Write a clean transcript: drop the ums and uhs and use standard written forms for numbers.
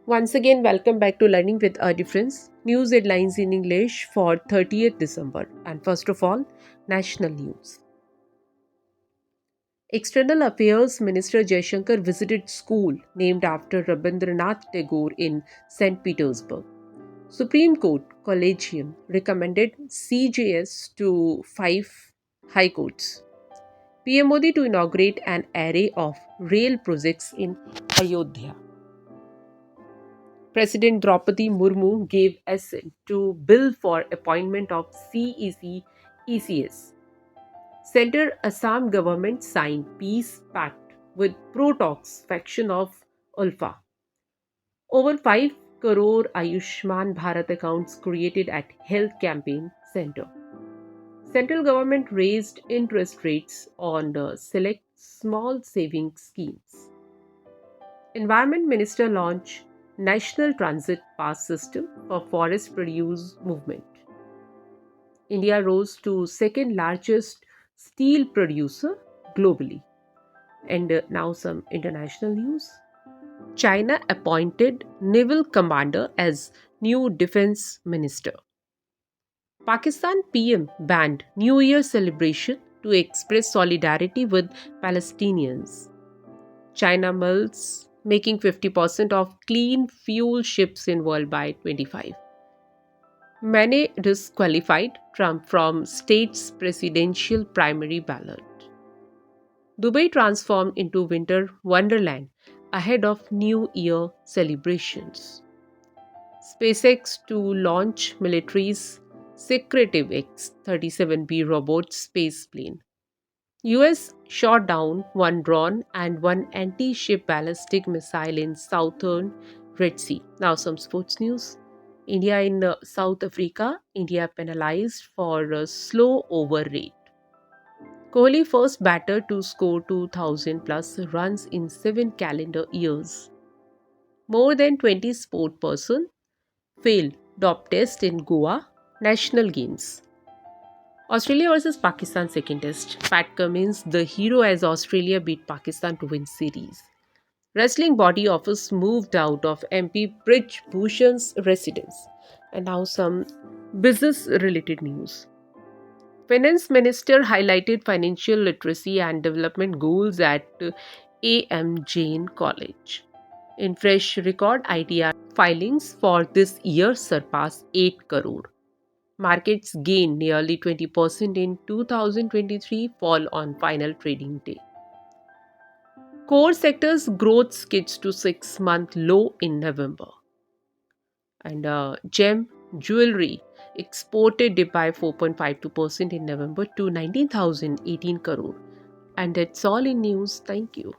Once again, welcome back to Learning with a Difference. News headlines in English for 30th December. And first of all, national news. External Affairs Minister Jaishankar visited school named after Rabindranath Tagore in St. Petersburg. Supreme Court Collegium recommended CJS to 5 high courts. PM Modi to inaugurate an array of rail projects in Ayodhya. President Draupadi Murmu gave assent to bill for appointment of CEC ECS. Centre Assam government signed peace pact with pro-talks faction of Ulfa. Over 5 crore Ayushman Bharat accounts created at Health Campaign Centre. Central government raised interest rates on select small saving schemes. Environment Minister launched National Transit Pass System for Forest Produce Movement. India rose to second largest steel producer globally. And now some international news. China appointed naval commander as new defense minister. Pakistan PM banned New Year celebration to express solidarity with Palestinians. China mulls making 50% of clean fuel ships in world by 25. Many disqualified Trump from state's presidential primary ballot. Dubai transformed into winter wonderland ahead of New Year celebrations. SpaceX to launch military's secretive X-37B robot spaceplane. US shot down one drone and one anti-ship ballistic missile in southern Red Sea. Now some sports news. India in South Africa. India penalized for a slow over rate. Kohli first batter to score 2000 plus runs in 7 calendar years. More than 20 sport person failed dope test in Goa National Games. Australia versus Pakistan second test. Pat Cummins, the hero as Australia beat Pakistan to win series. Wrestling body office moved out of MP Brij Bhushan's residence. And now some business related news. Finance Minister highlighted financial literacy and development goals at AM Jain College. In fresh record, ITR filings for this year surpassed 8 crore. Markets gained nearly 20% in 2023, fall on final trading day. Core sectors growth skids to 6-month low in November. And gem jewelry exported dipped by 4.52% in November to 19,018 crore. And that's all in news. Thank you.